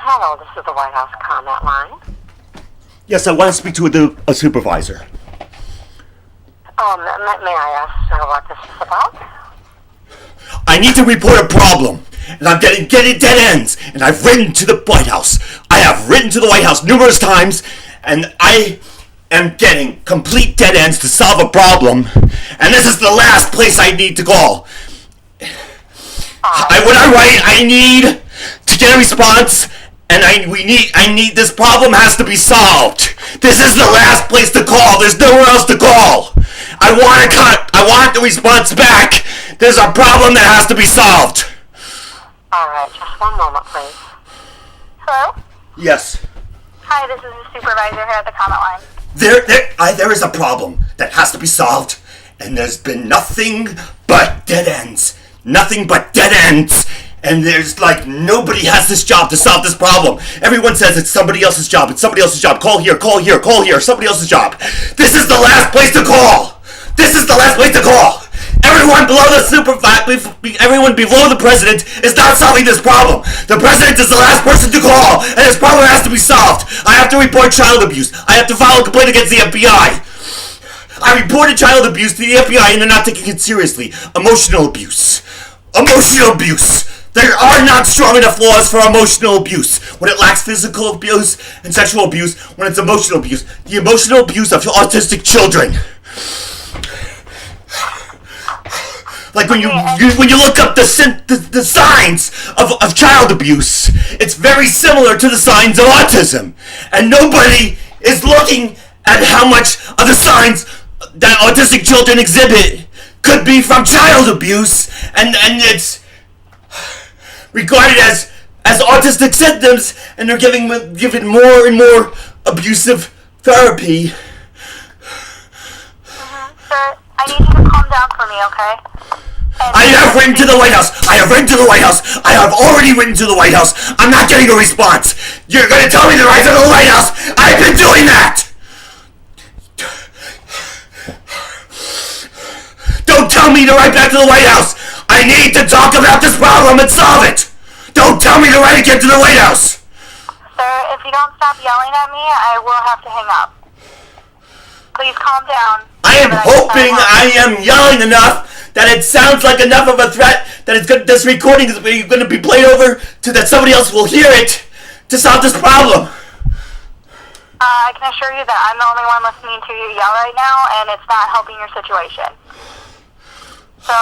Hello, this is the Whitehouse comment line. Yes, I want to speak to a supervisor. May I ask what this is about? I need to report a problem, and I'm getting dead ends, and I've written to the White House. I have written to the White House numerous times, and I am getting complete dead ends to solve a problem, and this is the last place I need to call. When I write, I need to get a response, and I need this problem has to be solved. This is the last place to call. There's nowhere else to call. I want the response back. There's a problem that has to be solved. Alright, just one moment, please. Hello? Yes. Hi, this is the supervisor here at the comment line. There is a problem that has to be solved, and there's been nothing but dead ends. Nothing but dead ends. And there's nobody has this job to solve this problem. Everyone says it's somebody else's job. It's somebody else's job. Call here, call here, call here. Somebody else's job. This is the last place to call. This is the last place to call. Everyone below everyone below the president is not solving this problem. The president is the last person to call, and this problem has to be solved. I have to report child abuse. I have to file a complaint against the FBI. I reported child abuse to the FBI, and they're not taking it seriously. Emotional abuse. Emotional abuse. There are not strong enough laws for emotional abuse. When it lacks physical abuse and sexual abuse, when it's emotional abuse. The emotional abuse of autistic children. Like when you look up the signs of child abuse, it's very similar to the signs of autism. And nobody is looking at how much of the signs that autistic children exhibit could be from child abuse, and it's regarded as autistic symptoms, and they're given more and more abusive therapy. Sir, I need you to calm down for me, okay? I have written to the White House. I have written to the White House. I have already written to the White House. I'm not getting a response. You're going to tell me to write to the White House. I've been doing that. Don't tell me to write back to the White House. I need to talk about this problem and solve it. Don't tell me to write again to the White House. Sir, if you don't stop yelling at me, I will have to hang up. Please calm down. I am hoping I am yelling enough that it sounds like enough of a threat that this recording is going to be played over to that somebody else will hear it to solve this problem. I can assure you that I'm the only one listening to you yell right now, and it's not helping your situation. So,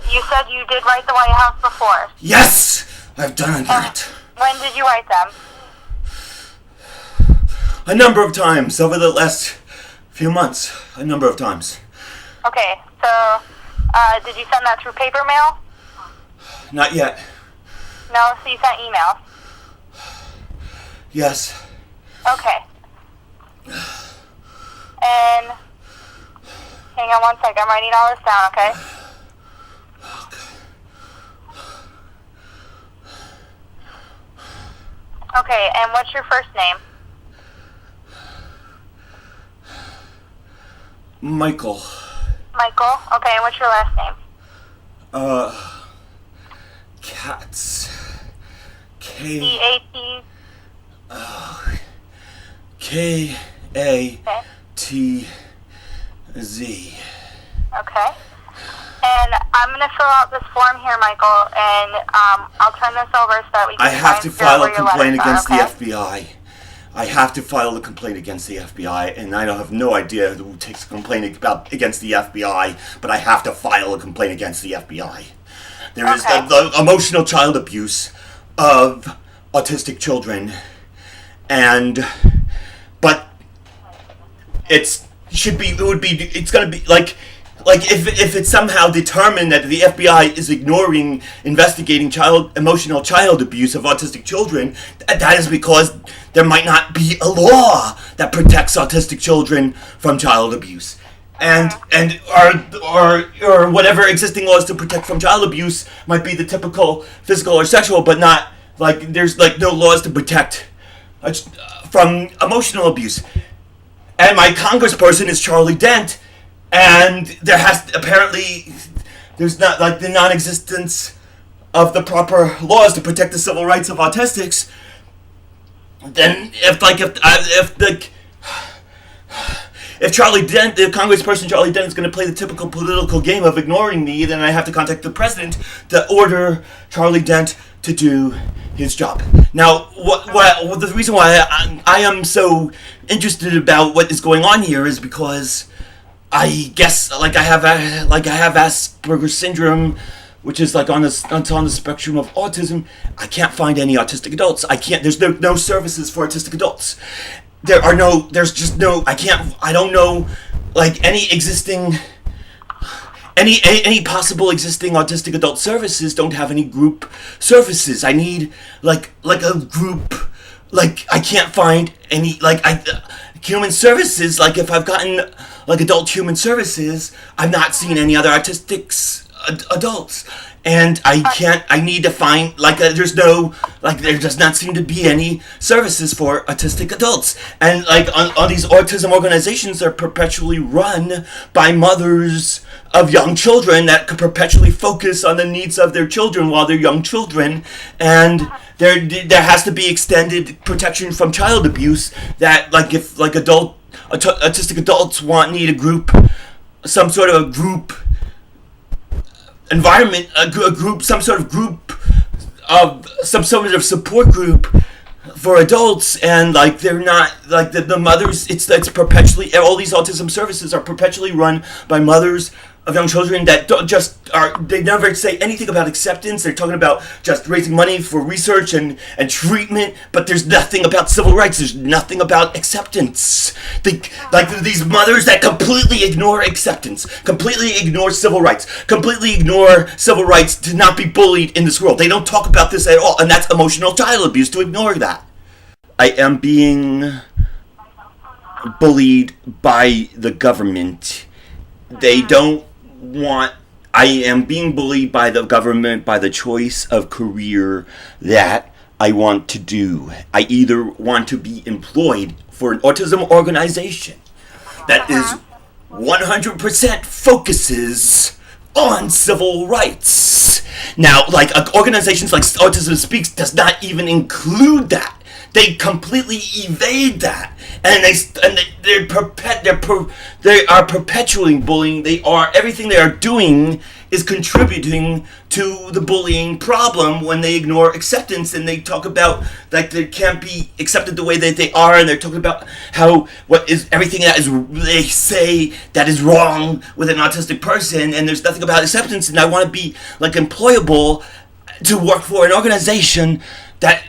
you said you did write the White House before. Yes, I've done that. When did you write them? A number of times over the last few months. A number of times. Okay, so, did you send that through paper mail? Not yet. No, so you sent email? Yes. Okay. And, hang on one second, I'm writing all this down, okay? Okay, and what's your first name? Michael. Michael? Okay, and what's your last name? Katz. C-A-T? K-A-T-Z. Okay. And I'm going to fill out this form here, Michael, and I'll turn this over so that we can I have to file a complaint against okay? the FBI. I have to file a complaint against the FBI, and I have no idea who takes a complaint against the FBI, but I have to file a complaint against the FBI. There is the emotional child abuse of autistic children, but it's gonna be like if it's somehow determined that the FBI is ignoring investigating emotional child abuse of autistic children, that is because there might not be a law that protects autistic children from child abuse. And or whatever existing laws to protect from child abuse might be the typical physical or sexual, but not there's no laws to protect from emotional abuse. And my congressperson is Charlie Dent, and there's not the non-existence of the proper laws to protect the civil rights of autistics, then if Charlie Dent, the Congressperson Charlie Dent, is going to play the typical political game of ignoring me, then I have to contact the president to order Charlie Dent to do his job. Now, the reason why I am so interested about what is going on here is because I guess I have Asperger's syndrome, which is like on the spectrum of autism. I can't find any autistic adults. There's no services for autistic adults. I don't know, like, any possible existing autistic adult services don't have any group services. I need, like a group, like, I can't find any, human services. Like, if I've gotten, like, adult human services, I've not seen any other autistics adults. And I need to find, there does not seem to be any services for autistic adults. And, all these autism organizations are perpetually run by mothers of young children that could perpetually focus on the needs of their children while they're young children. And there has to be extended protection from child abuse that, if, autistic adults need a group, some sort of a group environment, some sort of support group for adults, and they're not, the mothers, it's perpetually, all these autism services are perpetually run by mothers of young children that they never say anything about acceptance. They're talking about just raising money for research and treatment, but there's nothing about civil rights. There's nothing about acceptance. These mothers that completely ignore acceptance, completely ignore civil rights, completely ignore civil rights to not be bullied in this world. They don't talk about this at all, and that's emotional child abuse to ignore that. I am being bullied by the government. I am being bullied by the government by the choice of career that I want to do. I either want to be employed for an autism organization that is 100% focuses on civil rights. Now, organizations like Autism Speaks does not even include that. They completely evade that, and they are perpetuating bullying. Everything they are doing is contributing to the bullying problem when they ignore acceptance, and they talk about they can't be accepted the way that they are, and they're talking about everything that is they say that is wrong with an autistic person, and there's nothing about acceptance. And I want to be employable to work for an organization that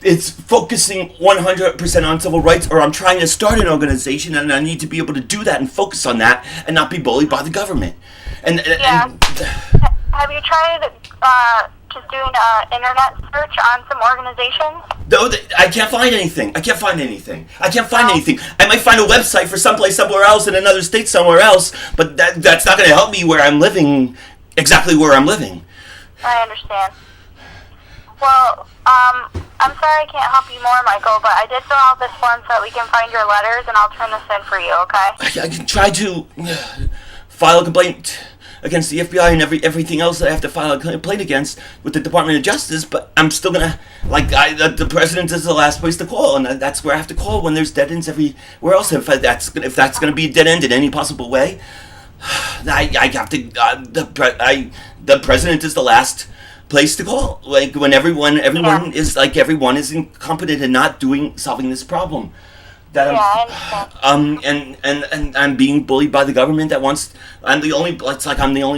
it's focusing 100% on civil rights, or I'm trying to start an organization, and I need to be able to do that and focus on that and not be bullied by the government. Have you tried just doing an internet search on some organizations? No, I can't find anything. I might find a website for someplace somewhere else in another state somewhere else, but that's not going to help me where I'm living, exactly where I'm living. I understand. Well, I'm sorry I can't help you more, Michael, but I did fill out this form so that we can find your letters, and I'll turn this in for you, okay? I can try to file a complaint against the FBI and everything else that I have to file a complaint against with the Department of Justice, but I'm still gonna, the president is the last place to call, and that's where I have to call when there's dead ends everywhere else. If that's gonna be a dead end in any possible way, I have to, the president is the last place to call, when everyone is incompetent and not solving this problem. That and I'm being bullied by the government that wants. I'm the only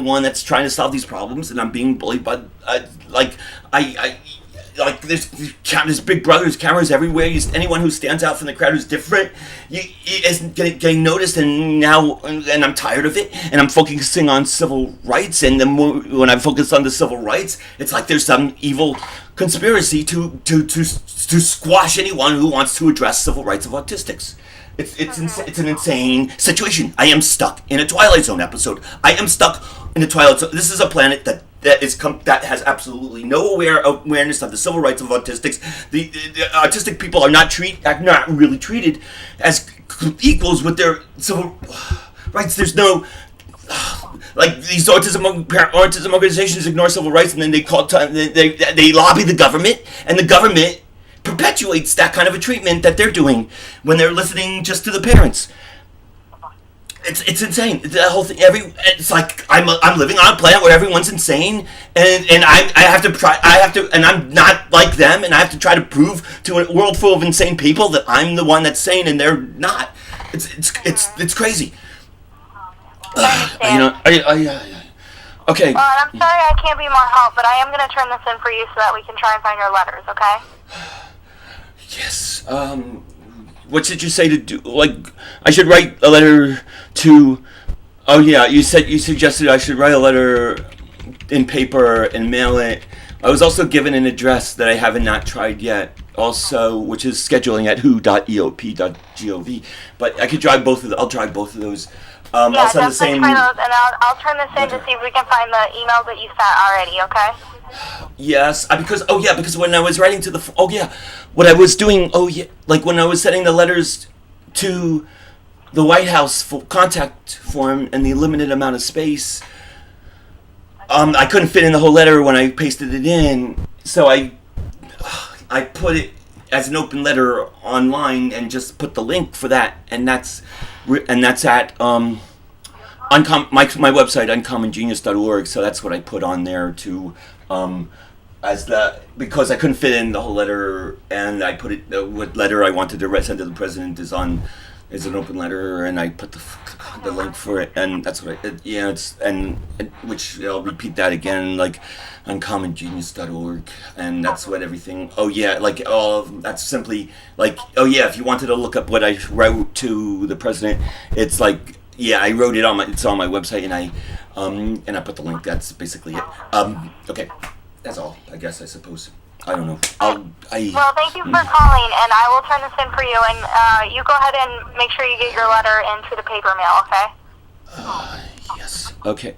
one that's trying to solve these problems, and I'm being bullied by there's big brother, there's cameras everywhere. Anyone who stands out from the crowd who's different is getting noticed, and I'm tired of it, and I'm focusing on civil rights, and the more when I focus on the civil rights, it's like there's some evil conspiracy to squash anyone who wants to address civil rights of autistics. It's an insane situation. I am stuck in a Twilight Zone episode. I am stuck in a Twilight Zone. This is a planet that has absolutely no awareness of the civil rights of autistics. The autistic people are not really treated as equals with their civil rights. There's no like these autism organizations ignore civil rights, and then they lobby the government, and the government perpetuates that kind of a treatment that they're doing when they're listening just to the parents. It's insane. The whole thing. It's like I'm living on a planet where everyone's insane, and I have to try. And I'm not like them, and I have to try to prove to a world full of insane people that I'm the one that's sane, and they're not. It's crazy. Okay. Well, I'm sorry I can't be more help, but I am going to turn this in for you so that we can try and find your letters. Okay? Yes. What did you say to do? Like, I should write a letter to. Oh yeah, you suggested I should write a letter in paper and mail it. I was also given an address that I haven't not tried yet. Also, which is scheduling at who.eop.gov. But I could try both of. I'll try both of those. I'll send the same. Try those, and I'll turn this in to see if we can find the emails that you sent already. Okay? Yes, because when I was writing to what I was doing, like when I was sending the letters to the Whitehouse contact form and the limited amount of space, I couldn't fit in the whole letter when I pasted it in, so I put it as an open letter online and just put the link for that, and that's at my website, uncommongenius.org. So that's what I put on there to because I couldn't fit in the whole letter, and I put it what letter I wanted to send to the president is an open letter, and I put the link for it, and that's what which I'll repeat that again, like uncommongenius.org, and that's what everything. That's simply like if you wanted to look up what I wrote to the president, it's like I wrote it it's on my website, and I put the link. That's basically it. Okay, that's all. I suppose. I don't know. Well, thank you for calling, and I will turn this in for you, and you go ahead and make sure you get your letter into the paper mail, okay? Yes. Okay.